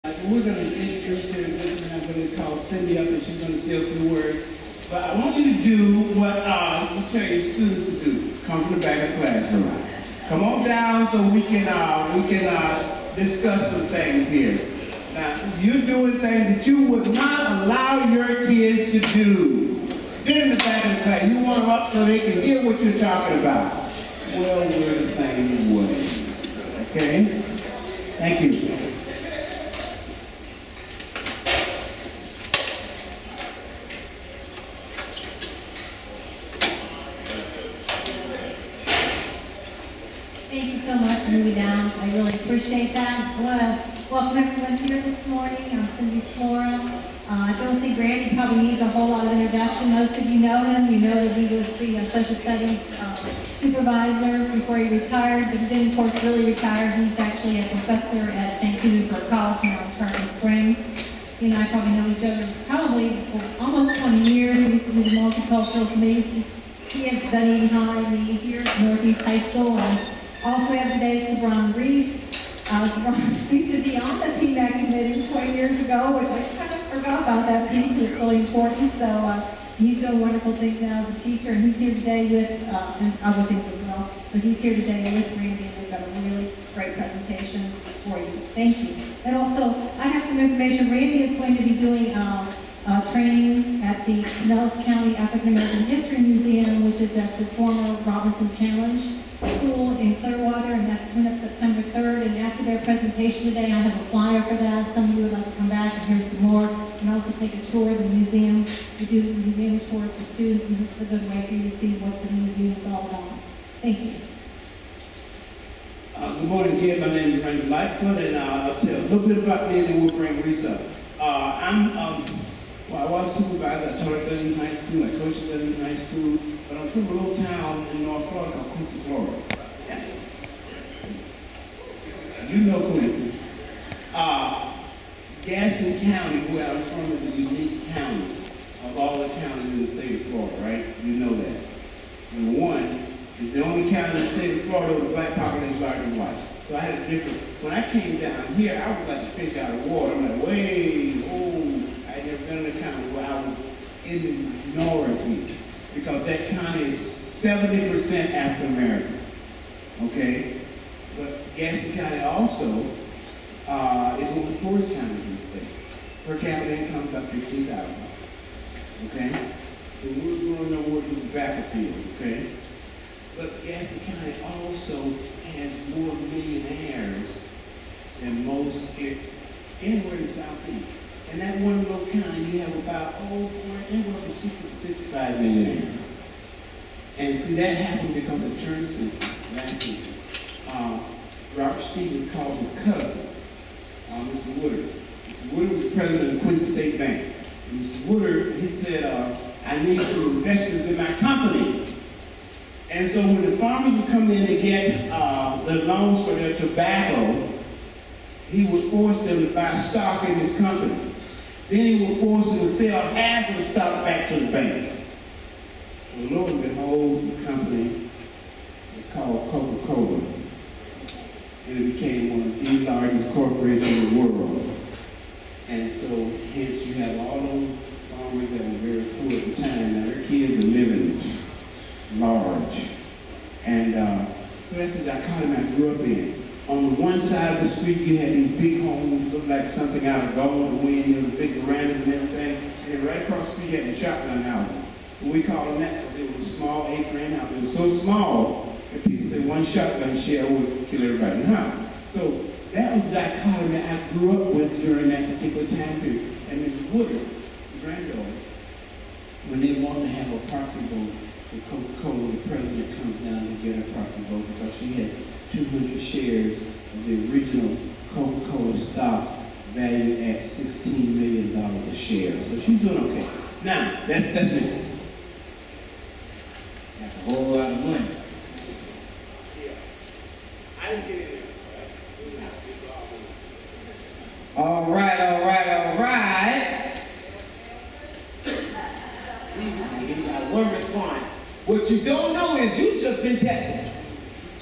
We're going to introduce her, and I'm going to call Cindy up, and she's going to say a few words. But I want you to do what you tell your students to do. Come from the back of the classroom. Come on down so we can discuss some things here. Now, you're doing things that you would not allow your kids to do. Sit in the back of the class. You want them up so they can hear what you're talking about. Well, we're the same way. Okay? Thank you. Thank you so much for moving down. I really appreciate that. I want to welcome everyone here this morning. I'm Cindy Flora. I don't think Randy probably needs a whole lot of introduction. Most of you know him. You know that he was the social studies supervisor before he retired, but he didn't, of course, really retire. He's actually a professor at St. Petersburg College now in Tarpon Springs. He and I probably know each other probably for almost 20 years. We used to do the multicultural committees. He had Dunedin High, me here at Northeast High School. Also have today Sabron Reese. Sabron used to be on the PMAC committee 20 years ago, which I kind of forgot about that piece. It's really important. So he's doing wonderful things now as a teacher, and he's here today with, and other things as well. So he's here today with Randy, and we've got a really great presentation for you. Thank you. And also, I have some information. Randy is going to be doing training at the Pinellas County African American History Museum, which is at the former Robinson Challenge School in Clearwater, and that's coming up September 3rd. And after their presentation today, I have a flyer for that. If some of you would like to come back and hear some more, and also take a tour of the museum. We do museum tours for students, and this is a good way for you to see what the museum is all about. Thank you. Good morning again. My name is Randy Lightfoot, and I'll tell a little bit about me, and then we'll bring Reese up. I was supervisor. I taught at Dunedin High School. I coached at Dunedin High School. But I'm from a little town in North Florida called Quincy, Florida. You know Quincy. Gaston County, where I'm from, is a unique county of all the counties in the state of Florida, right? You know that. Number one, it's the only county in the state of Florida with a black population larger than white. So I had a different, when I came down here, I was like a fish out of water. I'm like, I had never been in a county where I was in the minority, because that county is 70% African American. Okay? But Gaston County also is one of the poorest counties in the state. Per capita income about $15,000. Okay? And we're going nowhere to the battlefield, okay? But Gaston County also has more millionaires than most anywhere in the Southeast. In that one little county, you have about, anywhere from 60 to 65 millionaires. And see, that happened because of turn sequence last season. Robert Stevens called his cousin, Mr. Woodard. Mr. Woodard was president of Quincy State Bank. And Mr. Woodard, he said, I need some investors in my company. And so when the farmers would come in and get the loans for their tobacco, he would force them to buy stock in his company. Then he would force them to sell half of the stock back to the bank. Well, lo and behold, the company was called Coca-Cola. And it became one of the largest corporations in the world. And so, hence, you have all those farmers that were very poor at the time. Now, their kids are living large. And so that's the dichotomy I grew up in. On the one side of the street, you had these big homes, looked like something out of Gone with the Wind, you know, the big verandas and everything. And then right across the street, you had the shotgun houses. And we call them that because they were small A-frame houses. They were so small that people say one shotgun shell would kill everybody in the house. So that was the dichotomy I grew up with during that particular time period. And Mrs. Woodard, the granddaughter, when they wanted to have a proxy vote for Coca-Cola, the president comes down to get a proxy vote because she has 200 shares of the original Coca-Cola stock valued at $16 million a share. So she's doing okay. Now, that's me. That's a whole lot of money. Yeah. I didn't get it in. All right. You got one response. What you don't know is you've just been tested.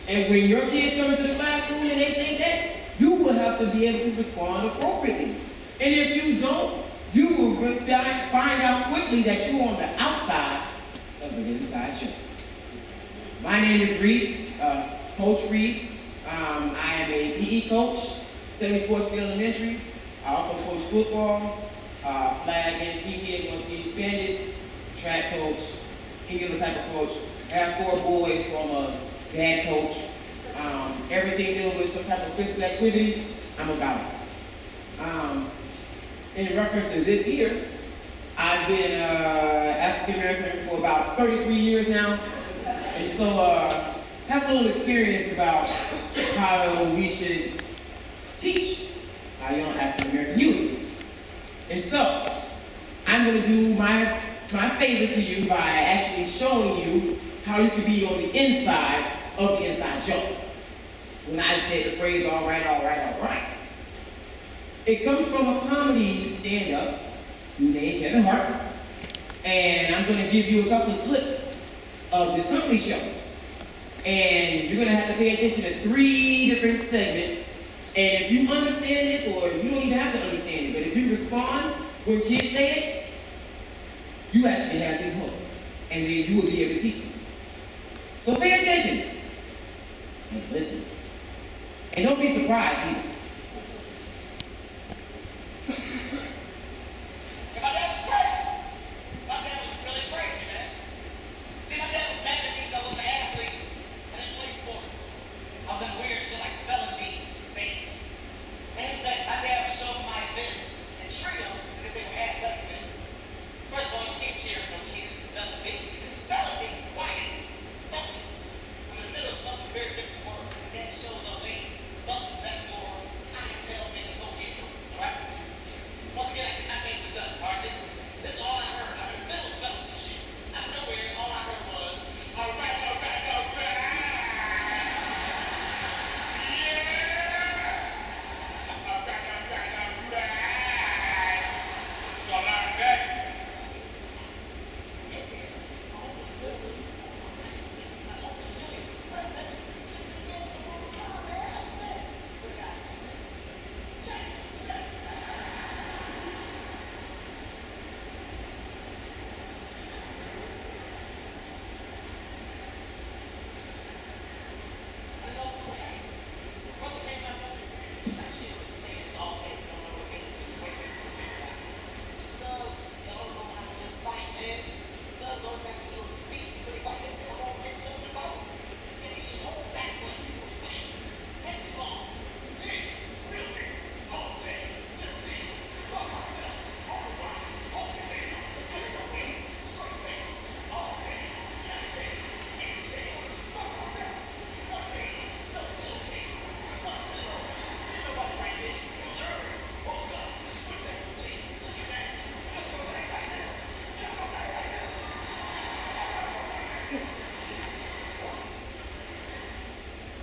And when your kids come into the classroom and they say that, you will will have to be able to respond appropriately. And if you don't, you will find out quickly that you're on the outside of the inside joke. My name is Reese, Coach Reese. I am a PE coach, 74th Street Elementary. I also coach football, flag and PE at Northeast Bandits, track coach, any other type of coach. I have 4 boys, so I'm a dad coach. Everything dealing with some type of physical activity, I'm about it. In reference to this year, I've been African American for about 33 years now, and so have a little experience about how we should teach our young African American youth. And so, I'm going to do my favor to you by actually showing you how you can be on the inside of the inside joke. When I said the phrase, all right, all right, all right. It comes from a comedy stand-up named Kevin Hart. And I'm going to give you a couple of clips of this comedy show. And you're going to have to pay attention to 3 different segments. And if you understand this, or you don't even have to understand it, but if you respond when kids say it, you actually have them hooked. And then you will be able to teach them. So pay attention. And listen. And don't be surprised either.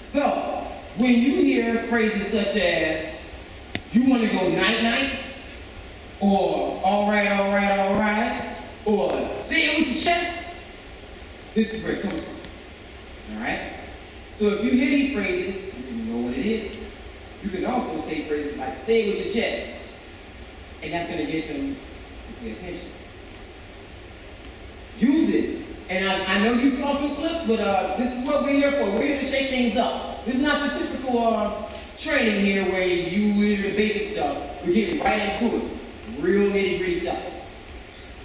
So, when you hear phrases such as, you want to go night-night, or all right, or say it with your chest, this is where it comes from, all right? So if you hear these phrases, you know what it is. You can also say phrases like, say it with your chest, and that's going to get them to pay attention. Use this. And I know you saw some clips, but this is what we're here for. We're here to shake things up. This is not your typical training here where you hear the basic stuff. We're getting right into it. Real nitty-gritty stuff.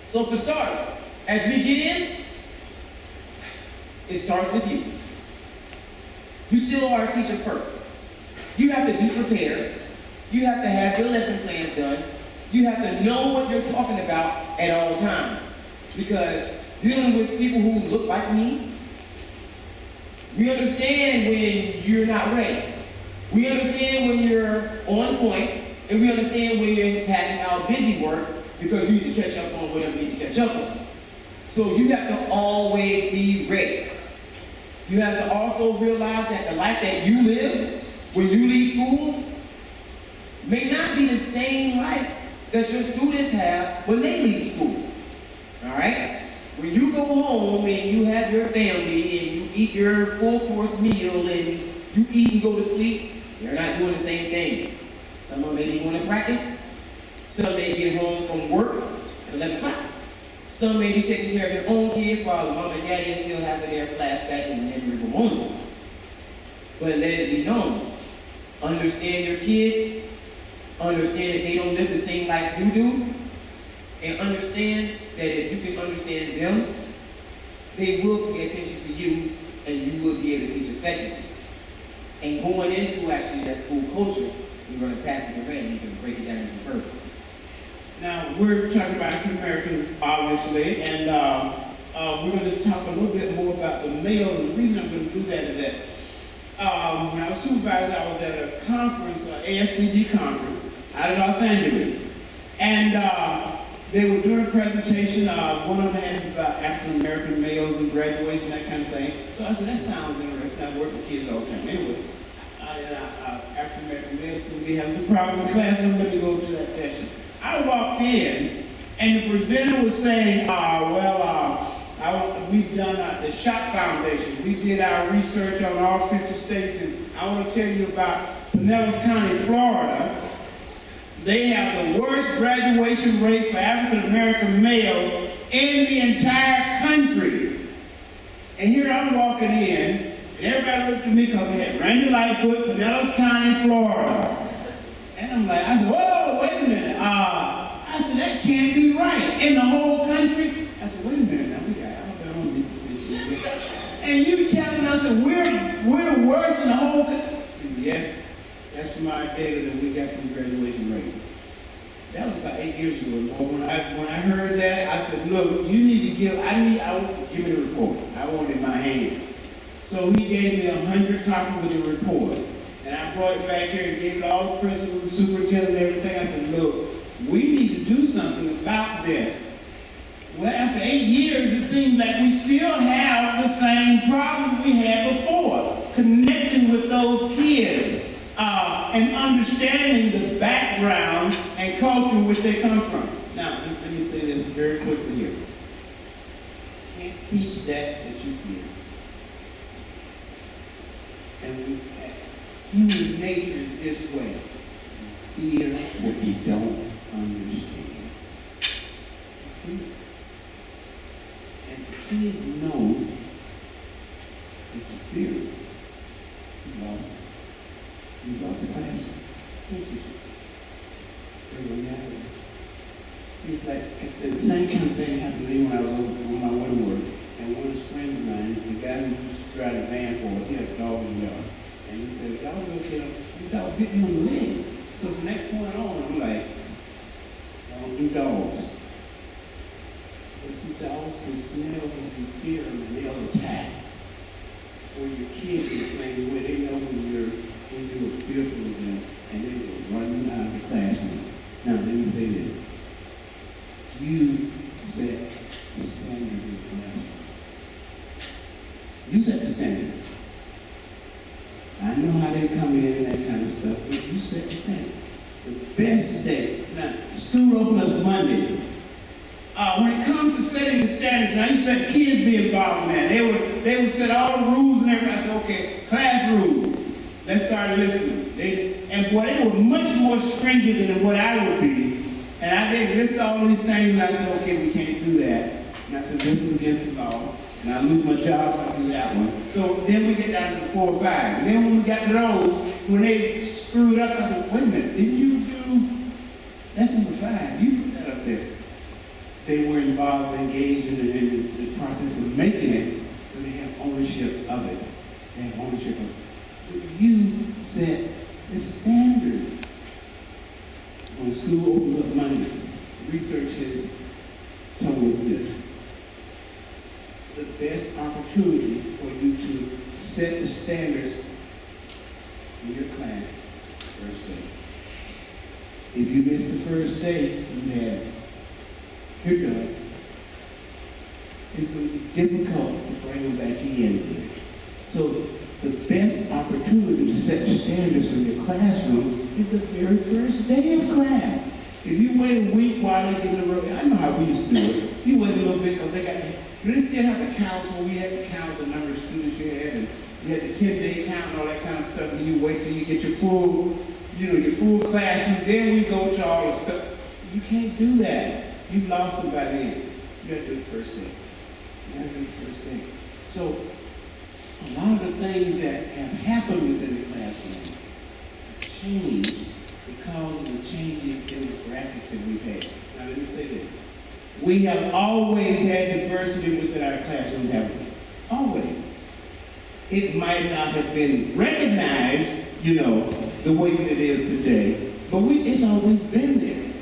So for starters, as we get in, it starts with you. You still are a teacher first. You have to be prepared. You have to have your lesson plans done. You have to know what you're talking about at all times. Because dealing with people who look like me, we understand when you're not ready. We understand when you're on point, and we understand when you're passing out busy work because you need to catch up on whatever you need to catch up on. So you have to always be ready. You have to also realize that the life that you live when you leave school may not be the same life that your students have when they leave school. All right? When you go home and you have your family and you eat your full course meal and you eat and go to sleep, They're not doing the same thing. Some of them may be going to practice. Some may get home from work at 11 o'clock. Some may be taking care of their own kids while mom and daddy is still having their flashback and memorable moments. But let it be known, understand your kids, understand that they don't live the same life you do, and understand that if you can understand them, they will pay attention to you and you will be able to teach effectively. And going into actually that school culture, you're going to pass it around and you're going to break it down even further. Now, we're talking about African Americans, obviously, and we're going to talk a little bit more about the male. And the reason I'm going to do that is that when I was supervisor, I was at a conference, ASCD conference, out of Los Angeles. And they were doing a presentation. One of them had about African American males and graduation, that kind of thing. So I said, that sounds interesting. I work with kids all the time. Anyway, African American males seem to be having some problems in the classroom. Let me go to that session. I walked in, and the presenter was saying, we've done the SHOT Foundation. We did our research on all 50 states, and I want to tell you about Pinellas County, Florida. They have the worst graduation rate for African American males in the entire country. And here I'm walking in, and everybody looked at me because they had Randy Lightfoot, Pinellas County, Florida. And I'm like, I said, whoa, wait a minute. I said, that can't be right. In the whole country? I said, wait a minute now, we got Alabama, Mississippi. And you telling us that we're the worst in the whole country? Yes, that's from our data that we got from graduation rates. That was about 8 years ago. When I heard that, I said, look, you need to give me the report. I want it in my hand. So he gave me 100 copies of the report. And I brought it back here and gave it to all the principals, the superintendent, and everything. I said, look, we need to do something about this. Well, after 8 years, it seems like we still have the same problem we had before, connecting with those kids and understanding the background and culture in which they come from. Now, let me say this very quickly here. Can't teach that you fear. And human nature is this way. You fear what you don't understand. You fear. And the kids know that you fear. You lost it. You lost the classroom. Can't teach it. They were never. See, it's like the same kind of thing happened to me when I was on my way to work. And one of his friends of mine, the guy who used to drive the van for us, he had a dog in the yard. And he said, "Y'all was okay. The dog bit me on the leg." So from that point on, I'm like, I don't do dogs. But see, dogs can smell when you fear them and they'll attack. Or your kids are the same way. They know when you're fearful of them and they will run you out of the classroom. Now, let me say this. You set the standard in the classroom. You set the standard. I know how they come in and that kind of stuff, but you set the standard. The best day. Now, school opens up Monday. When it comes to setting the standards, now you said the kids be involved in that. They would set all the rules and everything. I said, okay, class rules. Let's start listening. They were much more stringent than what I would be. And they listed all these things, and I said, okay, we can't do that. And I said, this is against the law. And I lose my job if I do that one. So then we get down to 4 or 5. And then when we got to those, when they screwed up, I said, wait a minute, didn't you do, that's number 5. You put that up there. They were involved, engaged in the process of making it, so they have ownership of it. They have ownership of it. But you set the standard. When school opens up Monday, research has told us this. The best opportunity for you to set the standards in your class, first day. If you miss the first day, you have, you're done. It's going to be difficult to bring them back in again. So the best opportunity to set the standards for your classroom is the very first day of class. If you wait a week while they get in the room, I know how we used to do it. You wait a little bit because they still have to count, so we had to count the number of students you had, and You had the 10-day count and all that kind of stuff, and you wait till you get your full, your full classroom, then we go to all the stuff. You can't do that. You lost them by then. You got to do it first day. You got to do it first day. So, a lot of the things that have happened within the classroom have changed because of the changing demographics that we've had. Now, let me say this. We have always had diversity within our classroom, haven't we? Always. It might not have been recognized, the way that it is today, but it's always been there.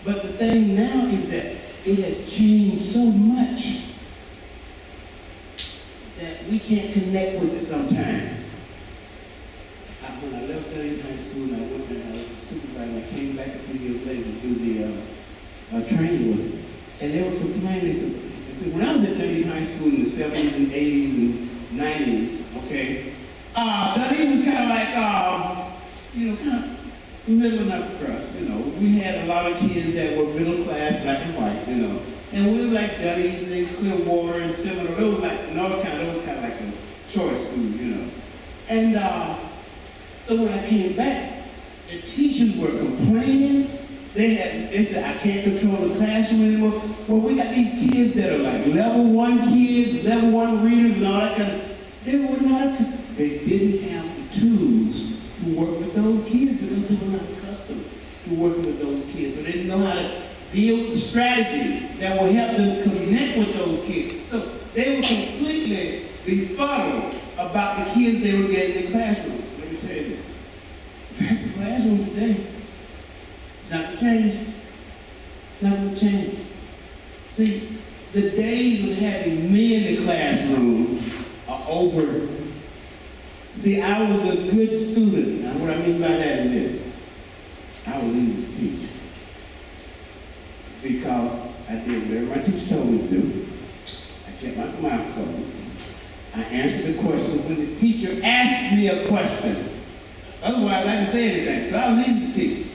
But the thing now is that it has changed so much that we can't connect with it sometimes. When I left Dunedin High School and I went there, I was a supervisor, I came back a few years later to do the training with them. And they were complaining, they said, when I was at Dunedin High School in the 70s and 80s and 90s, okay, Dunedin was kind of like, kind of middle and upper crust, We had a lot of kids that were middle class, black and white, And we were like Dunedin and Clearwater and Seminole. Those like North Carolina, those kind of like a choice school, And so when I came back, the teachers were complaining. They said, I can't control the classroom anymore. Well, we got these kids that are like level 1 kids, level 1 readers and all that kind of, they didn't have the tools to work with those kids because they were not accustomed to working with those kids. So they didn't know how to deal with the strategies that will help them connect with those kids. So they were completely befuddled about the kids they were getting in the classroom. Let me tell you this. That's the classroom today. It's not going to change. Not going to change. See, the days of having me in the classroom are over. See, I was a good student. Now, what I mean by that is this. I was easy to teach. Because I did whatever my teacher told me to do. I kept my mouth closed. I answered the questions when the teacher asked me a question. Otherwise, I didn't say anything. So I was easy to teach.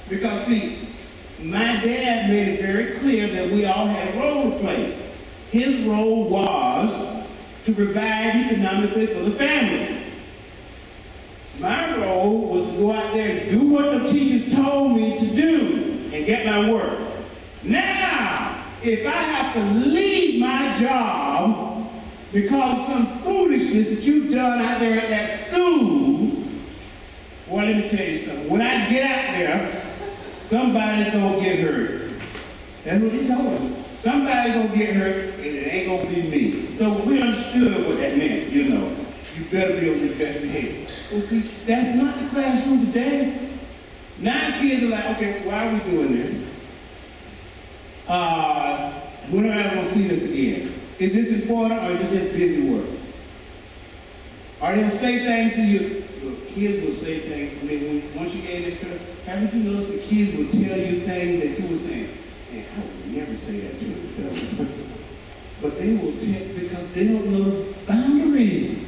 Because, see, my dad made it very clear that we all had a role to play. His role was to provide economically for the family. My role was to go out there and do what the teachers told me to do and get my work. Now, if I have to leave my job because of some foolishness that you've done out there at that school, well, let me tell you something. When I get out there, somebody's going to get hurt. That's what he told us. Somebody's going to get hurt, and it ain't going to be me. So we understood what that meant, You better be on your best behavior. Well, see, that's not the classroom today. Now kids are like, okay, why are we doing this? When am I going to see this again? Is this important or is this just busy work? Or they'll say things to you. Look, kids will say things to me. Once you get in trouble, haven't you noticed the kids will tell you things that you were saying, man, I would never say that to an adult. But they will tell because they don't know boundaries.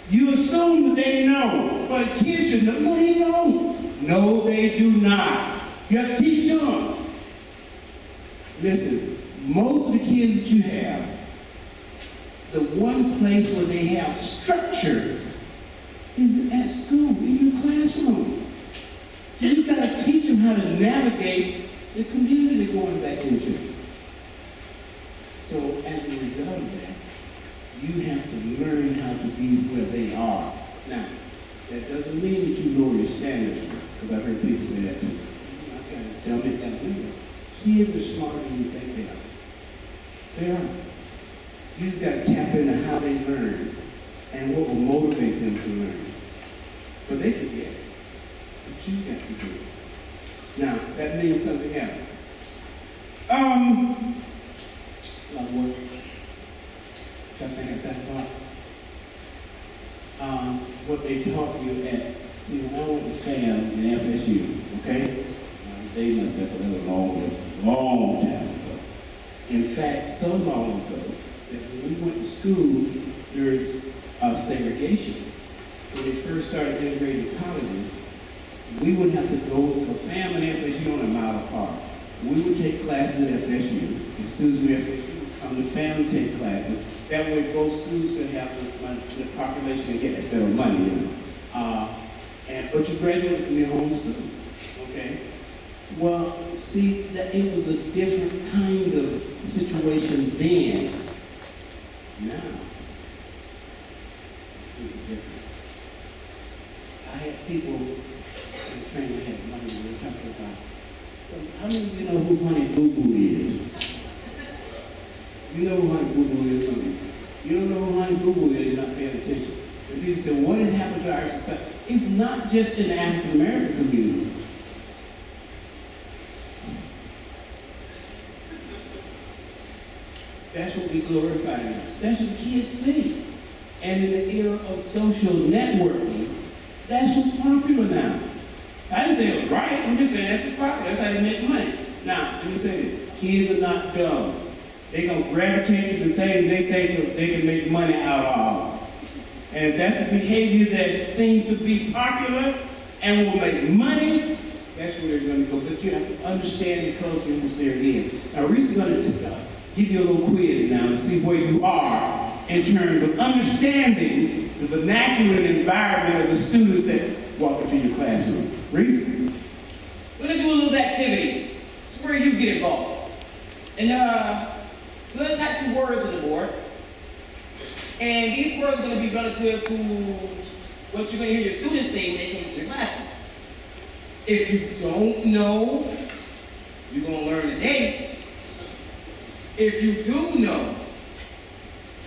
You assume that they know, but kids should know. No, they don't. No, they do not. You have to teach them. Listen, most of the kids that you have, the one place where they have structure is at school, in your classroom. So you've got to teach them how to navigate the community going back into. So as a result of that, you have to learn how to be where they are. Now, that doesn't mean that you lower your standards, because I've heard people say that too. I've got to dumb it down. Kids are smarter than you think they are. They are. You just got to tap into how they learn and what will motivate them to learn. But they can get it. But you got to do it. Now, that means something else. A lot of work. I think I said what they taught you at, see, when I went to FAM in FSU, okay? I dated myself a little long time ago. In fact, so long ago that when we went to school, there's segregation. When they first started integrating colleges, we would have to go, because FAM and FSU on a mile apart. We would take classes at FSU, and students at FSU would come to FAM and take classes, That way both schools could have the population and get that federal money, you know. But you graduated from your home school, okay? Well, see, that it was a different kind of situation then. Now, it's different. I had people in the training had money we were talking about. So how many of you know who Honey Boo Boo is? You know who Honey Boo Boo is, don't you? You don't know who Honey Boo Boo is, you're not paying attention. And people say, what has happened to our society? It's not just in the African American community. That's what we glorify now. That's what kids see. And in the era of social networking, that's what's popular now. I didn't say it was right. I'm just saying that's what's popular. That's how they make money. Now, let me say this. Kids are not dumb. They're going to gravitate to the thing they think they can make money out of. And if that's the behavior that seems to be popular and will make money, that's where they're going to go. But you have to understand the culture in which they're in. Now, Reese is going to give you a little quiz now to see where you are in terms of understanding the vernacular and environment of the students that walk into your classroom. Reese? We're going to do a little activity. It's where you get involved. And let's have some words on the board. And these words are going to be relative to what you're going to hear your students say when they come to your classroom. If you don't know, you're going to learn today. If you do know,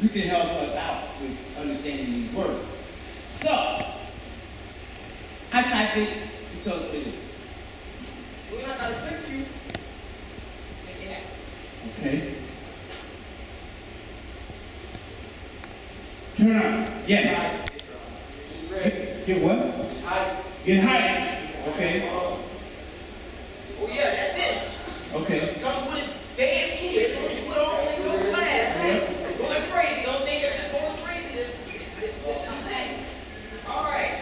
you can help us out with understanding these words. So, I type it, you tell us what it is. We're not going to click you. Say it out. Okay. Turn on. Yes. Get what? Get height. Okay. Oh yeah, that's it. Okay. Comes with it. Dance kids. You put on in your class. Going crazy. Don't think it's just going crazy. It's a thing. All right.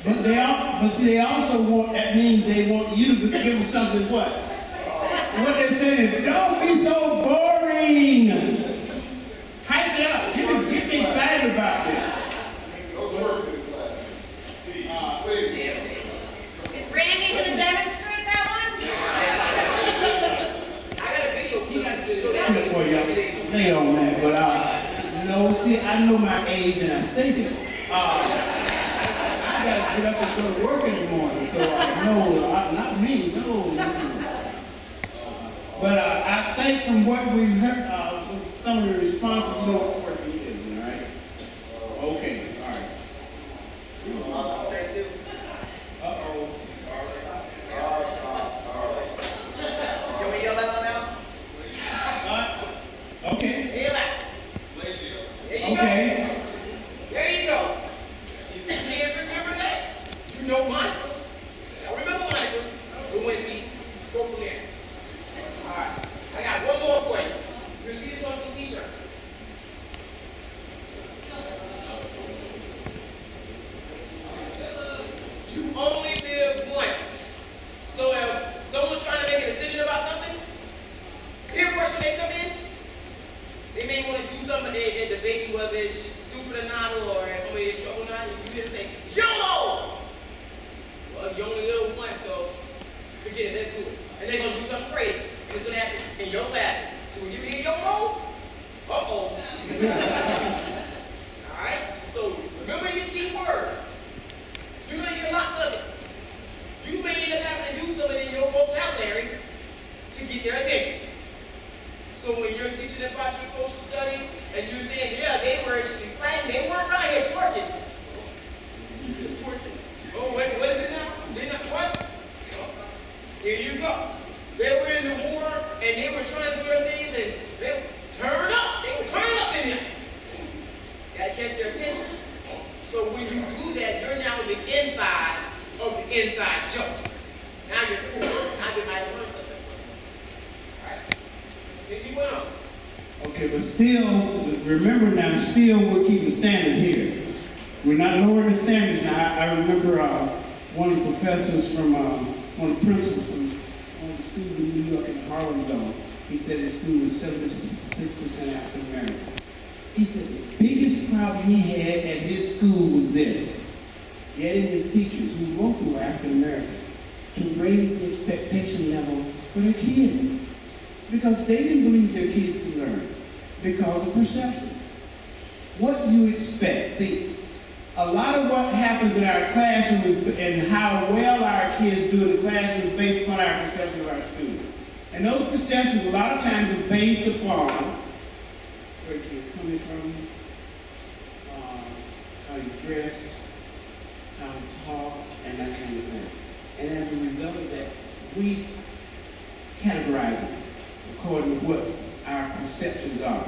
But see, they also want, that means they want you to give them something what? What they're saying is, don't be so boring. Hype it up. Get me excited about this. Is Randy going to demonstrate that one? I got a video. He got to show that For y'all. Lay on that. But no, see, I know my age and I stay there. I got to get up and go to work in the morning, so not me, no. But I think from what we've heard, some of the responses, you know what working is, all right? Okay, all right. Uh-oh. Can we yell that one out? Okay. Hey, like. There you Okay. go. There you go. If you can't remember that, you know Monica. I remember Monica. We went to see. Go from there. All right. I got one more for you. You see this on some t-shirts. You only live once. So if someone's trying to make a decision about something, peer pressure may come in. They may want to do something, they're debating whether she's stupid or not, or if somebody in trouble or not, and you just think, YOLO! Well, you only live once, so forget it, let's do it. And they're going to do something crazy, and it's going to happen in your class. So when you hear YOLO, uh-oh. All right? So remember these key words. You're going to hear lots of it. You may end up having to use some of it in your vocabulary to get their attention. So when you're teaching about your social studies and you're saying, yeah, they were around here twerking. You said twerking. Oh, wait, what is it now? They're not what? Here you go. They were in the war and they were trying to do their things and they turn up. They were turning up in here. Gotta catch their attention. So when you do that, you're now the inside of the inside joke. Now you're cool. Now you might learn something. All right. Continue on. Okay, but still, remember now, still we're keeping standards here. We're not lowering the standards now. I remember one of the professors from, one of the principals from one of the schools in New York in the Harlem zone. He said his school was 76% African American. He said the biggest problem he had at his school was this: getting his teachers, who mostly were African American, to raise the expectation level for their kids. Because they didn't believe their kids could learn because of perception. What do you expect? See, a lot of what happens in our classroom and how well our kids do in the classroom is based upon our perception of our students. And those perceptions a lot of times are based upon where the kid's coming from, how he's dressed, how he talks, and that kind of thing. And as a result of that, we categorize it according to what our perceptions are.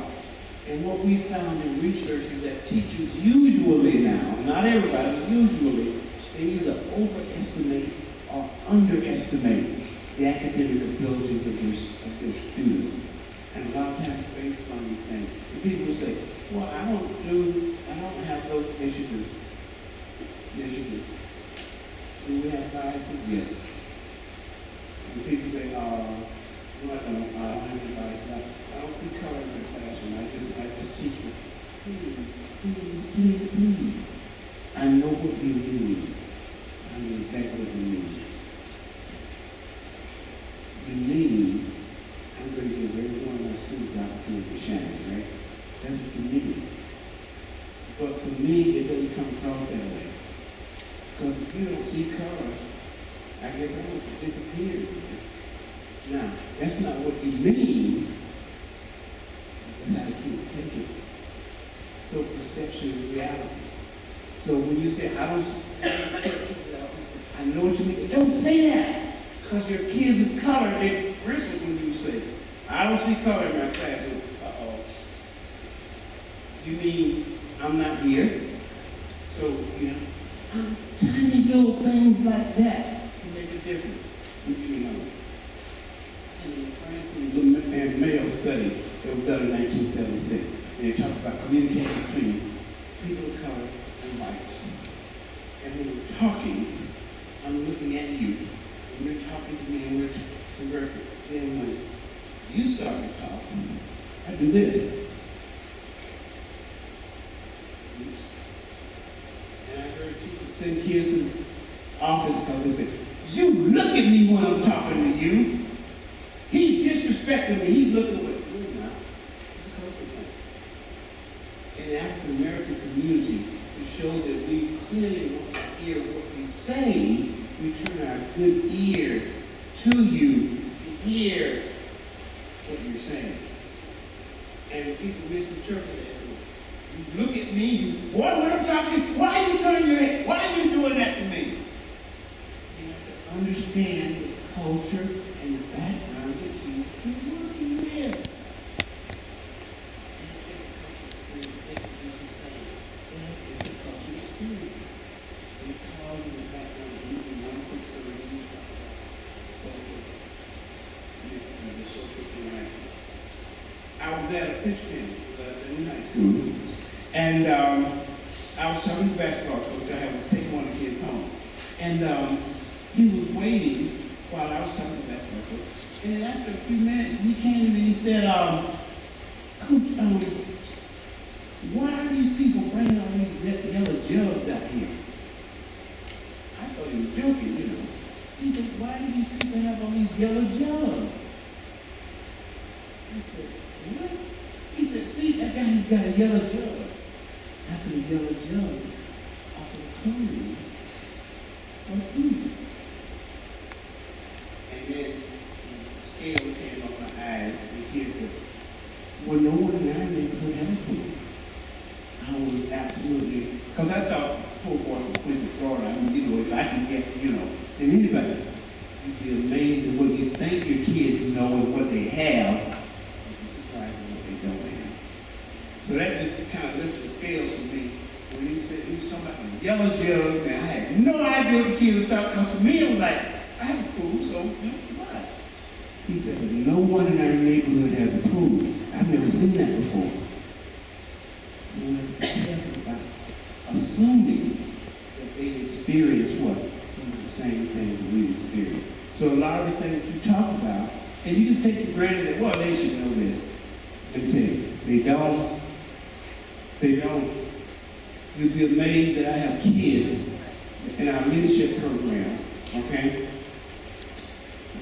And what we found in research is that teachers usually now, not everybody, but usually, they either overestimate or underestimate the academic abilities of their students. And a lot of times based on these things. And people say, well, I don't have those, they should do. Yes, you do. Do we have biases? Yes. And people say, no, I don't have any biases. I don't see color in the classroom. I just teach them. Please. I know what you need. I know exactly what you need. You need, I'm going to give every one of my students the opportunity to shine, right? That's what you need. But for me, it doesn't come across that way. Because if you don't see color, I guess I must have disappeared. Now, that's not what you mean. That's how the kids take it. So perception is reality. So when you say, I know what you mean, don't say that. Because your kids of color, they bristle when you say, I don't see color in my classroom. Uh-oh. Do you mean I'm not here? So, tiny little things like that can make a difference. You know. And in France, and Mayo study that was done in 1976, and they talked about communication between people of color and whites. And when we're talking, I'm looking at you, and you're talking to me, and we're conversing. Then when you start to talk, I do this. Oops. And I heard teachers send kids in the office because they said, you look at me when I'm talking to you. He's disrespecting me. He's looking away. No, not. It's a cultural thing. In the African American community, to show that we clearly want to hear what you say, we turn our good ear to you to hear what you're saying. And people misinterpret that. So you look at me, when I'm talking, why are you turning your head? Why are you doing that to me? You have to understand the culture and the background that teach you're working with. And different cultural experiences, basically what you're saying. They have different cultural experiences. Because of the background of moving one quick summary, you talk about social interaction. I was at a pitch camp in high school, and I was talking to the basketball coach. I was taking one of the kids home, and he was waiting while I was talking to the basketball coach. And then after a few minutes, he came and he said, Coach, why are these people bringing all these yellow jugs out here? I thought he was joking, you know. He said, why do these people have all these yellow jugs? I said, what? He said, see, that guy's got a yellow jug. I said, a yellow jug off of the code for food. And then the scales came up my eyes, and the kid said, well, no one in our neighborhood has food. I was absolutely, because I thought, poor boy from Quincy, Florida, I mean, you know, if I can get, you know, then anybody, you'd be amazed at what you think your kids know and what they have. So that just kind of lifted the scales for me when he said, he was talking about the yellow jugs, and I had no idea what the kid was talking about. To me, it was like, I have a pool, so, you know, what? He said, but no one in our neighborhood has a pool. I've never seen that before. So we have to be careful about assuming that they experience what? Some of the same things that we've experienced. So a lot of the things you talk about, and you just take for granted that, well, they should know this. Let me tell you, they don't. They don't. You'll be amazed that I have kids in our leadership program, okay,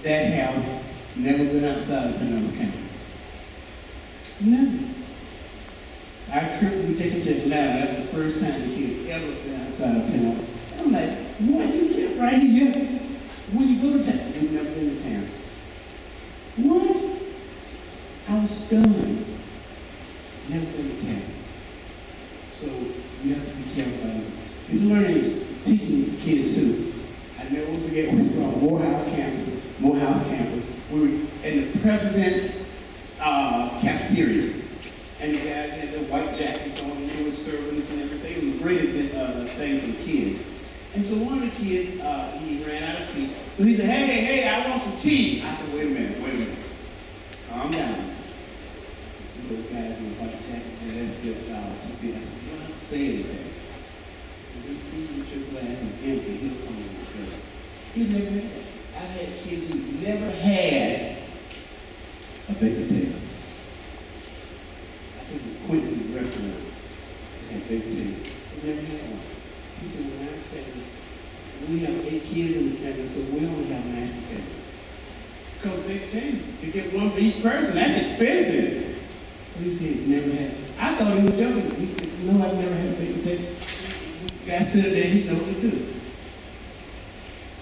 that have never been outside of Pinellas County. Never. Our trip, we take them to Atlanta. That was the first time the kid ever been outside of Pinellas. I'm like, what? You live right here. When you go to town, you've never been to town. What? I was stunned. Never been to town. So you have to be careful about this. This learning is teaching the kids too. I never will forget when we were on Morehouse campus. We were in the president's cafeteria. And the guys had their white jackets on, and they were serving us and everything. It was a great thing for the kids. And so one of the kids, he ran out of tea. So he said, hey, I want some tea. I said, wait a minute. Calm down. I said, see those guys in the white jacket? Yeah, that's good. You see, I said, you don't have to say anything. When he sees that your glass is empty, he'll come over and say, he'd never had that. I've had kids who never had a baked potato. I think at Quincy's restaurant, they had baked potato. They never had one. He said, when our family, we have 8 kids in the family, so we only have mashed potatoes. Because baked potatoes, you get one for each person, that's expensive. So he said, he never had. I thought he was joking. He said, no, I've never had a baked potato. The guy sit there, he know what to do.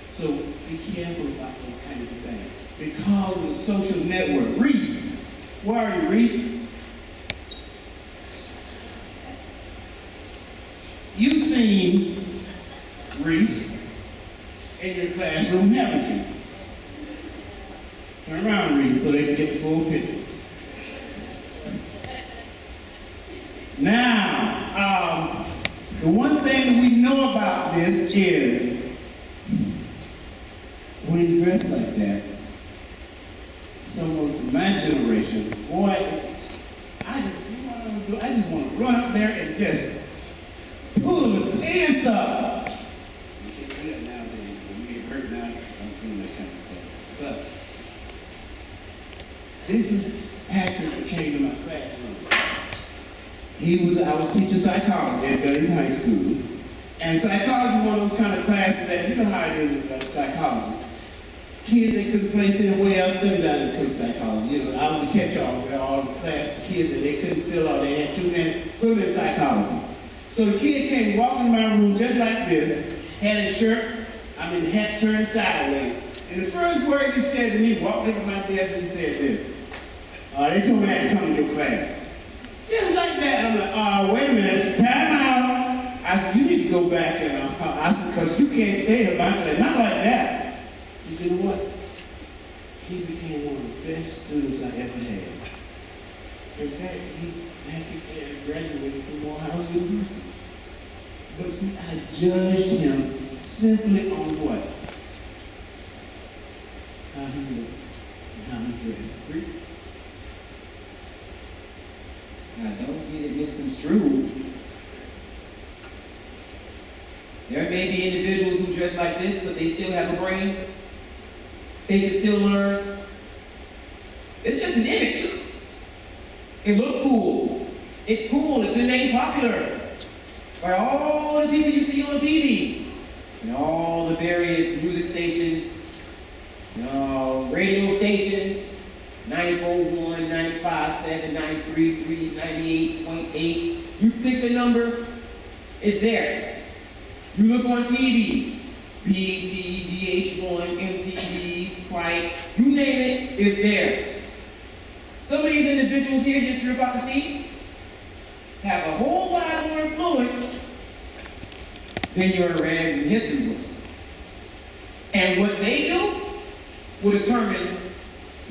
So be careful about those kinds of things. Because of the social network. Reese, where are you, Reese? You've seen Reese in your classroom, haven't you? Turn around, Reese, so they can get the full picture. Now, the one thing that we know about this is when he's dressed like that, someone from my generation, boy, I just want to run up there and just pull the pants up. You can't do that nowadays. When you get hurt now, don't do that kind of stuff. But this is Patrick that came to my classroom. I was teaching psychology at Gully High School. And psychology is one of those kind of classes that, you know how it is with psychology. Kids that couldn't place anywhere else, send down to coach psychology. You know, I was a catch-all for all the class of kids that they couldn't fill out. They had too many, put them in psychology. So the kid came walking in my room just like this, had his hat turned sideways. And the first word he said to me, walked into my desk and he said this. They told me I had to come to your class. Just like that. I'm like, wait a minute, time out. I said, you need to go back and, I said, because you can't stay in my class. Not like that. You know what? He became one of the best students I ever had. In fact, he graduated from Morehouse University. But see, I judged him simply on what? How he looked and how he dressed. Now, don't get it misconstrued. There may be individuals who dress like this, but they still have a brain. They can still learn. It's just an image. It looks cool. It's cool. It's been made popular by all the people you see on TV and all the various music stations, radio stations. 94.1, 95.7, 93.3, 98.8. You pick the number, it's there. You look on TV, BET, VH1, MTV, Sprite, you name it, it's there. Some of these individuals here that you're about to see have a whole lot more influence than your random history books. And what they do will determine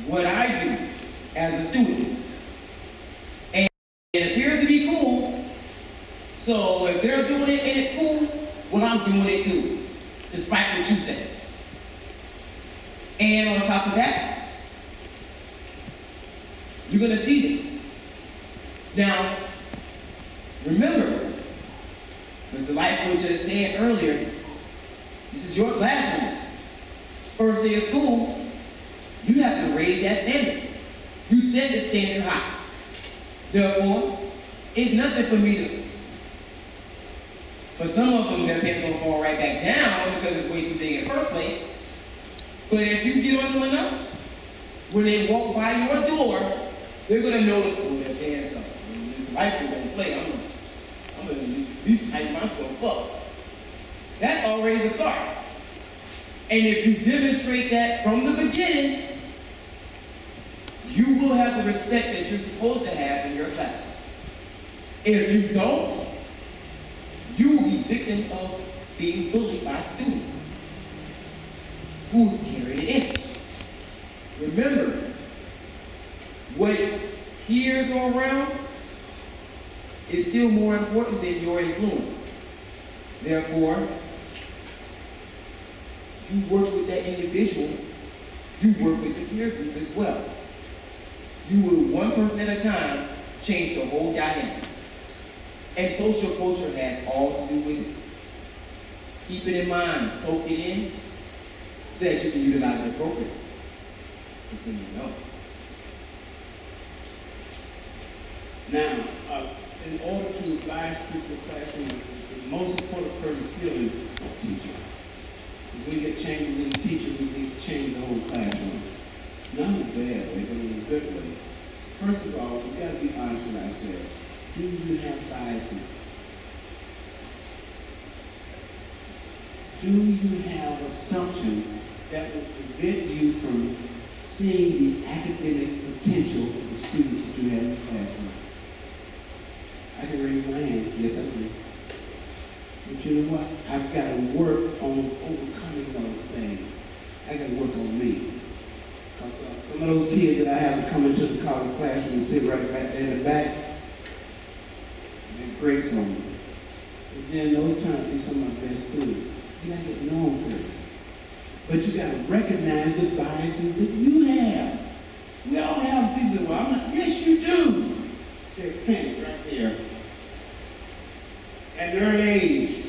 what I do as a student. And it appears to be cool, so if they're doing it and it's cool, well, I'm doing it too, despite what you say. And on top of that, you're gonna see this. Now, remember, Mr. Lightfoot just said earlier, this is your classroom. First day of school, you have to raise that standard. You set the standard high. Therefore, It's nothing for me to. For some of them, their pants gonna fall right back down because it's way too big in the first place. But if you get on them enough, when they walk by your door, they're gonna know that their pants up. When this rifle gonna play, I'm gonna at least tighten myself up. That's already the start. And if you demonstrate that from the beginning, you will have the respect that you're supposed to have in your classroom. If you don't, you will be victim of being bullied by students who carry the image. Remember, what peers are around is still more important than your influence. Therefore, you work with that individual, you work with the peer group as well. You will, one person at a time, change the whole dynamic. And social culture has all to do with it. Keep it in mind, soak it in, so that you can utilize it appropriately. Continue on. Now, in order to advise people in the classroom, the most important person still is the teacher. If we get changes in the teacher, we need to change the whole classroom. Not in a bad way, but in a good way. First of all, we've got to be honest with ourselves. Do you have biases? Do you have assumptions that will prevent you from seeing the academic potential of the students that you have in the classroom? I can raise my hand. Yes, I do. But you know what? I've got to work on overcoming those things. I got to work on me. Because some of those kids that I have to come into the college classroom and sit right back there in the back, and grades on me. But then those turn out to be some of my best students. You got to get known first. But you got to recognize the biases that you have. We all have people say, well, I'm not. Yes, you do. They're planted right there. At an early age.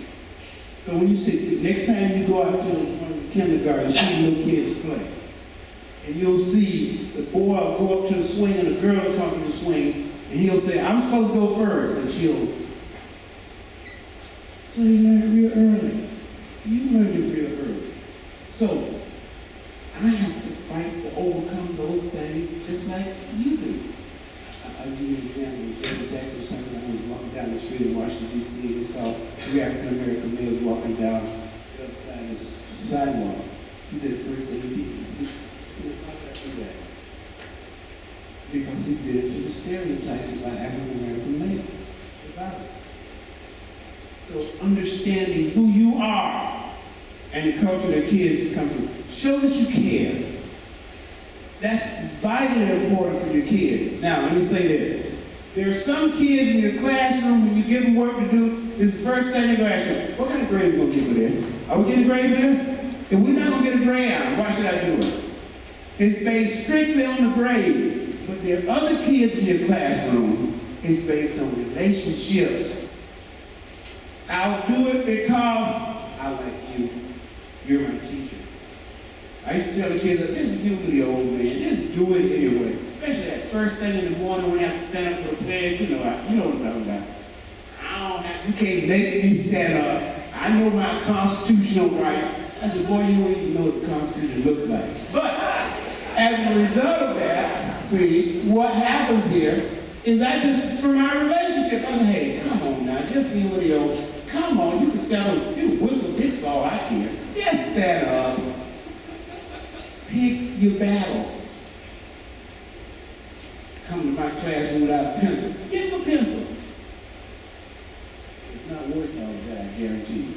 So when you see, next time you go out to one of the kindergarten, see little kids play. And you'll see the boy will go up to the swing and the girl will come to the swing, and he'll say, I'm supposed to go first, and she'll. So you learn it real early. You learn it real early. So I have to fight to overcome those things just like you do. I'll give you an example. Jesse Jackson was talking about when he was walking down the street in Washington, D.C. and he saw three African-American males walking down the other side of the sidewalk. He said the first thing he did, he said, how did I do that? Because he did it to the stereotypes about African-American males. About it. So understanding who you are and the culture that kids come from. Show that you care. That's vitally important for your kids. Now, let me say this. There are some kids in your classroom, when you give them work to do, this is the first thing they're going to ask you, what kind of grade are we going to get for this? Are we getting a grade for this? If we're not going to get a grade out, why should I do it? It's based strictly on the grade. But there are other kids in your classroom, it's based on relationships. I'll do it because I like you. You're my teacher. I used to tell the kids, just do the old man. Just do it anyway. Especially that first thing in the morning when you have to stand up for the pledge. You know what I'm talking about. You can't make me stand up. I know my constitutional rights. I said, boy, you don't even know what the Constitution looks like. But as a result of that, see, what happens here is I just, for my relationship, I said, hey, come on now, just see what he owes. Come on, you can stand up, you can whistle this all I care. Just stand up. Pick your battles. Come to my classroom without a pencil. Give him a pencil. It's not worth all of that, I guarantee you.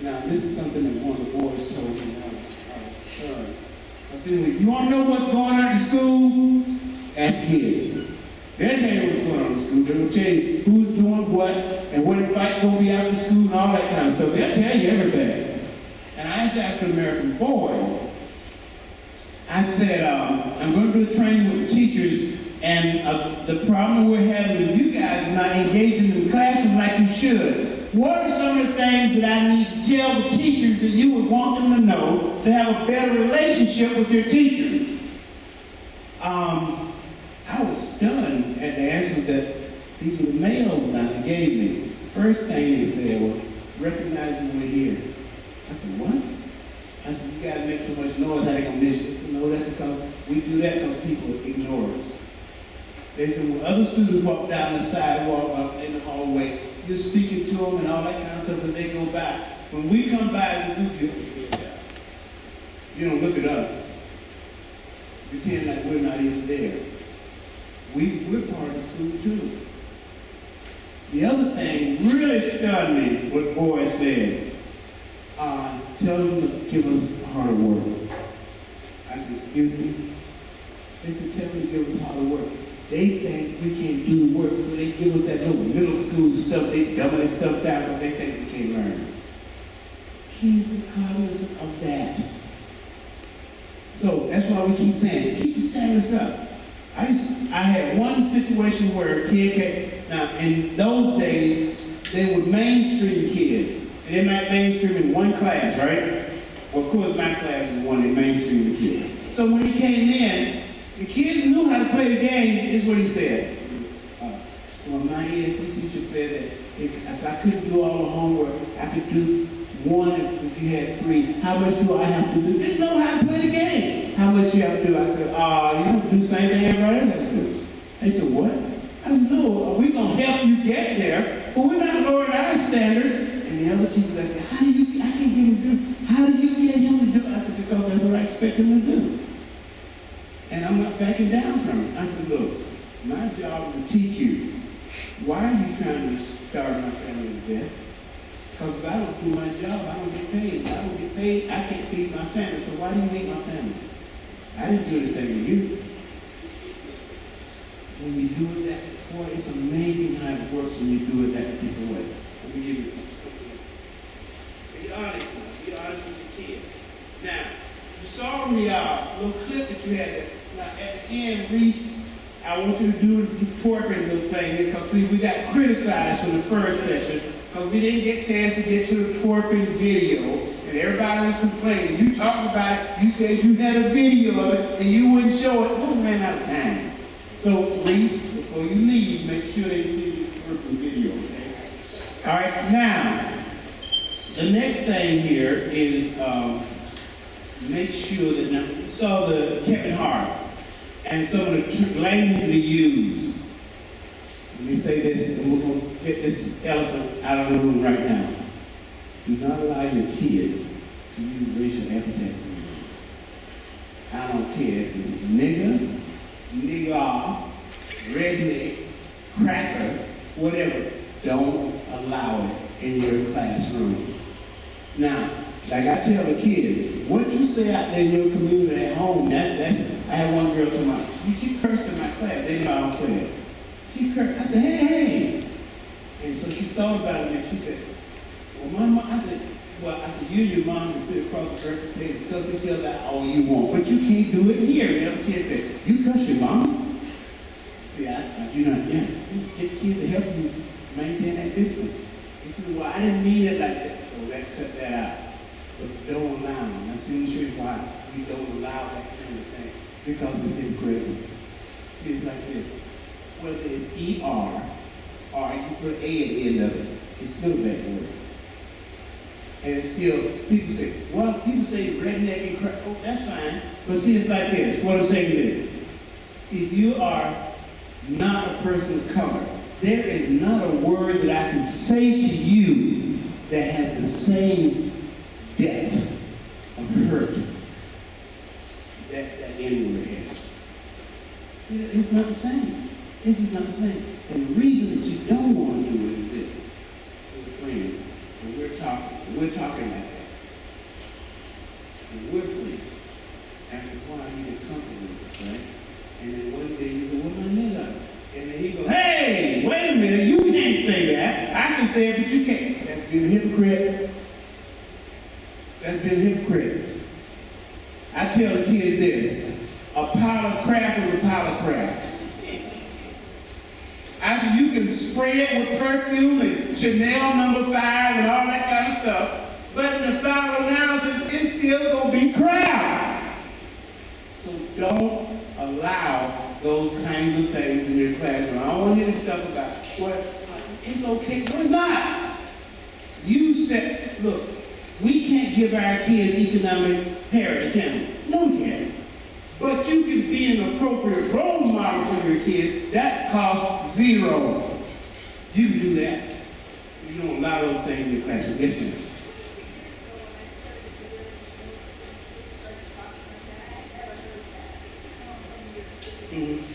Now, this is something that one of the boys told me when I was young. I said, if you want to know what's going on in school, ask kids. They'll tell you what's going on in school. They'll tell you who's doing what and what the fight going to be after school and all that kind of stuff. They'll tell you everything. And I asked African-American boys, I said, I'm going to do a training with the teachers, and the problem we're having is you guys not engaging in the classroom like you should. What are some of the things that I need to tell the teachers that you would want them to know to have a better relationship with your teachers? I was stunned at the answers that These were the mails that they gave me. First thing they said was, recognize you were here. I said, what? I said, you gotta make so much noise, how they gonna miss you? They said, no, that's because we do that because people ignore us. They said, when other students walk down the sidewalk or in the hallway, you're speaking to them and all that kind of stuff, and they go by. When we come by as a group, you don't look at us. Pretend like we're not even there. We're part of the school too. The other thing really stunned me, what boy said. Tell them to give us harder work. I said, excuse me? They said, tell them to give us harder work. They think we can't do the work, so they give us that little middle school stuff. They dumb that stuff down because they think we can't learn. Kids are cognizant of that. So that's why we keep saying, keep the standards up. I had one situation where a kid came, now in those days, they were mainstream kids. And they might mainstream in one class, right? Well, of course, my class was one that mainstream kid. So when he came in, the kids knew how to play the game, is what he said. Well, my ESC teacher said that if I couldn't do all the homework, I could do one if you had three. How much do I have to do? They didn't know how to play the game. How much you have to do? I said, you don't do the same thing everybody else has to do. They said, what? I said, no, we're going to help you get there, but we're not lowering our standards. And the other teacher was like, I can't get him to do, how do you get him to do? I said, because that's what I expect him to do. And I'm not backing down from it. I said, look, my job is to teach you. Why are you trying to starve my family to death? Because if I don't do my job, I don't get paid. If I don't get paid, I can't feed my family. So why do you hate my family? I didn't do anything to you. When you do it that way, it's amazing how it works when you do it that particular way. Let me give you something. Be honest now. Be honest with your kids. Now, you saw in the little clip that you had there. Now, at the end, Reese, I want you to do the twerking little thing because, see, we got criticized from the first session because we didn't get a chance to get to the twerking video, and everybody was complaining. You talked about it, you said you had a video of it, and you wouldn't show it. Oh, ran out of time. So, Reese, before you leave, make sure they see the twerking video, okay? All right, now, the next thing here is make sure that, now, you saw the Kevin Hart and some of the language they use. Let me say this, and we're going to get this elephant out of the room right now. Do not allow your kids to use racial epithets. I don't care if it's nigger, nigga, redneck, cracker, whatever. Don't allow it in your classroom. Now, like I tell the kids, what you say out there in your community at home, that's I had one girl come out, she cursed in my class, they know I don't play it. She cursed, I said, hey. And so she thought about it and she said, well, my mom, I said, you and your mom can sit across the breakfast table, cuss each other out all you want, but you can't do it here. The other kid said, you cuss your mom? See, I do not, get kids to help you maintain that discipline. He said, well, I didn't mean it like that, so that cut that out. But don't allow them. Now, see, the reason why we don't allow that kind of thing, because it's hypocritical. See, it's like this. Whether it's ER or you put A at the end of it, it's still a bad word. And it's still, people say redneck and crack. Oh, that's fine. But see, it's like this. What I'm saying is, if you are not a person of color, there is not a word that I can say to you that has the same depth of hurt that N-word has. It's not the same. This is not the same. And the reason that you don't want to do it is this. We're friends, and we're talking like that. And we're friends. After a while, you get comfortable with it, right? And then one day you say, well, my nigga. And then he goes, hey, wait a minute, you can't say that. I can say it, but you can't. That's being a hypocrite. That's being a hypocrite. I tell the kids this, a pile of crap is a pile of crap. I said, you can spray it with perfume and Chanel No. 5 and all that kind of stuff, but in the final analysis, it's still going to be crap. So don't allow those kinds of things in your classroom. I don't want to hear stuff about well, it's okay. Well, it's not. You said, look, we can't give our kids economic parity, can we? No, we can't. But you can be an appropriate role model for your kids. That costs $0. You can do that. You don't allow those things in your classroom. Yes, ma'am. Mm-hmm.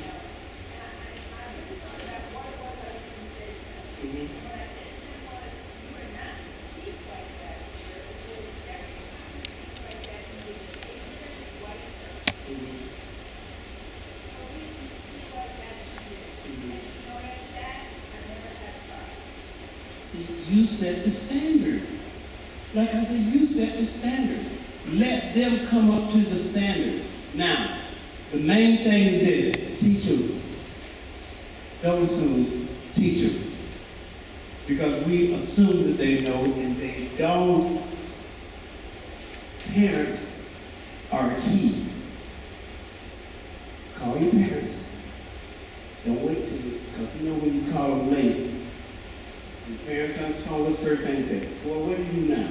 See, you set the standard. Like I said, you set the standard. Let them come up to the standard. Now, the main thing is this: teach them. Don't assume, teach them. Because we assume that they know and they don't. Parents are key. Call your parents. Don't wait till because you know when you call them late, your parents on the phone, what's the first thing they say? Well, what do you do now?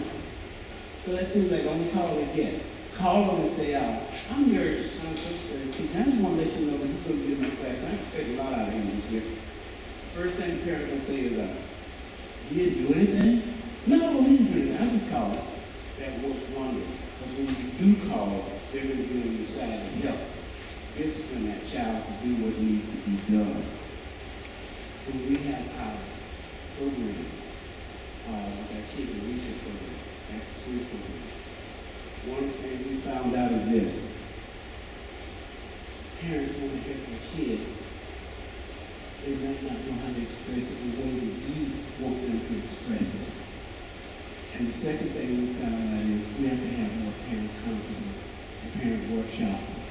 So that seems like don't call them again. Call them and say, I'm your son-in-law's teacher. I just want to let you know that you're going to be in my class. I expect a lot out of him this year. First thing the parent will say is, he didn't do anything? No, he didn't do anything. I just called. That works wonders. Because when you do call, they're going to be on your side to help. Discipline that child to do what needs to be done. When we have our programs, with our kids and leadership program, after school program, one of the things we found out is this: parents want to help their kids. They might not know how to express it the way that you want them to express it. And the second thing we found out is we have to have more parent conferences and parent workshops.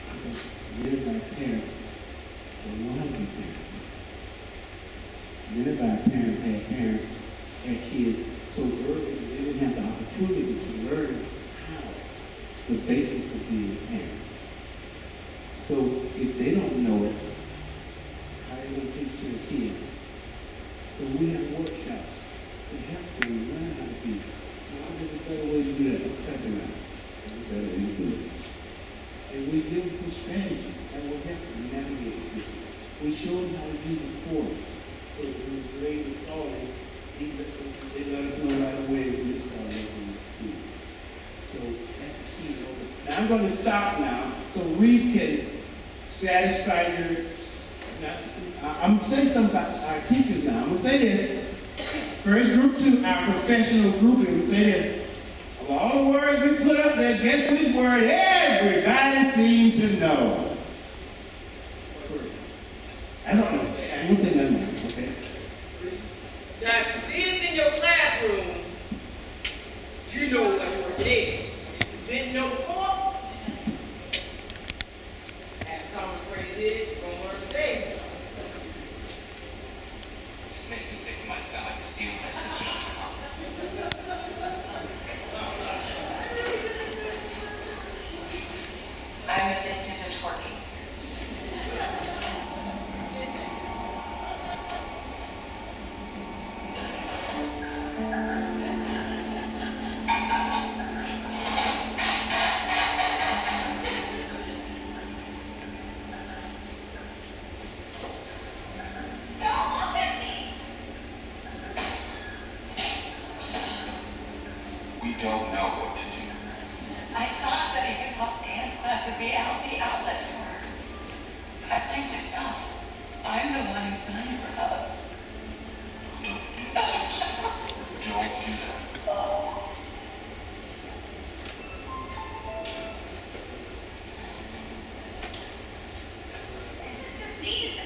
Because many of our parents don't know how to be parents. Many of our parents had kids so early that they didn't have the opportunity to learn how, the basics of being a parent. So if they don't know it, how are they going to teach their kids? So we have workshops to help them learn how to be. Now, there's a better way to do that. I'm pressing out. There's a better way to do it. And we give them some strategies that will help them navigate the system. We show them how to do the report. So that when the grades are falling, they let us know right away when we start working with it. So that's the key. Now I'm going to stop now so Reese can satisfy your. I'm going to say something about our teachers now. I'm going to say this. First group 2, our professional grouping, will say this. Of all the words we put up there, guess which word everybody seemed to know? That's all I'm going to say. I won't say nothing else, okay? Now, if you see us in your classroom, you know what word it is. If you didn't know before, as common phrase is, you're going to learn today. It just makes me sick to my stomach to see what my sisters are talking. I'm addicted to twerking. We don't know what to do. I thought that a hip-hop dance class would be a healthy outlet for her. I blame myself. I'm the one who signed her up. Don't do that. Please,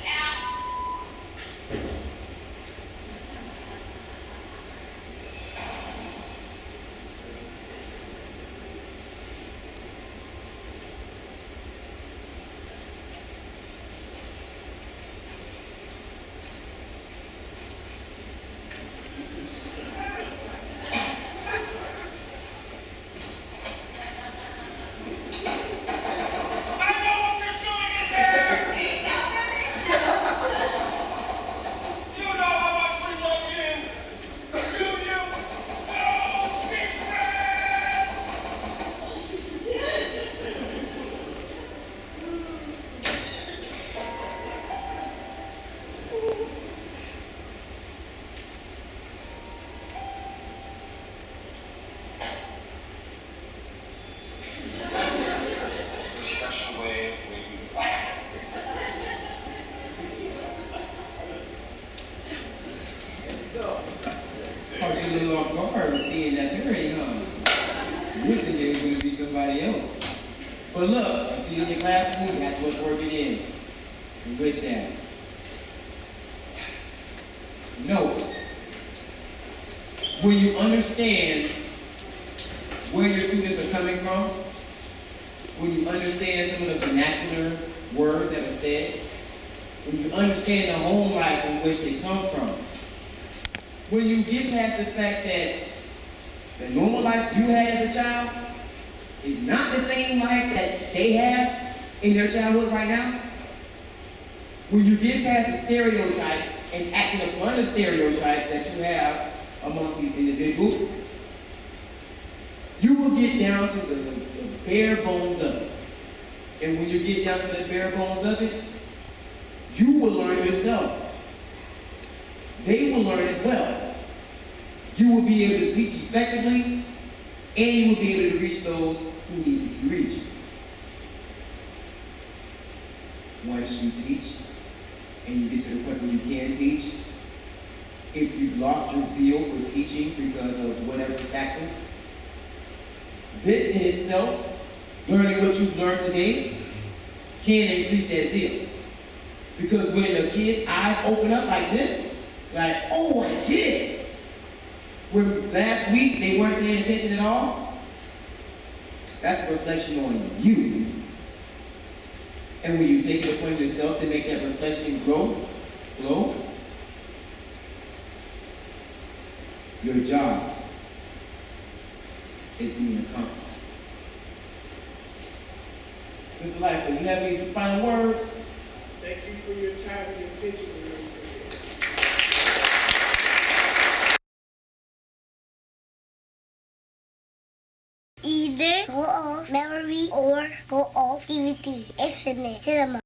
You would think it was going to be somebody else. But look, you see in your classroom, that's what working is. And with that, note, when you understand where your students are coming from, when you understand some of the vernacular words that are said, when you understand the home life in which they come from, when you get past the fact that the normal life you had as a child is not the same life that they have in their childhood right now, when you get past the stereotypes and acting upon the stereotypes that you have amongst these individuals, you will get down to the bare bones of it. And when you get down to the bare bones of it, you will learn yourself. They will learn as well. You will be able to teach effectively, and you will be able to reach those who need to be reached. Once you teach, and you get to the point where you can teach, if you've lost your zeal for teaching because of whatever factors, this in itself, learning what you've learned today, can increase that zeal. Because when the kids' eyes open up like this, like, oh, I get it. When last week they weren't paying attention at all, that's a reflection on you. And when you take it upon yourself to make that reflection grow, your job is being accomplished. Mr. Life, do you have any final words? Thank you for your time and your attention. Either go off memory or go off DVD. Infinite cinema.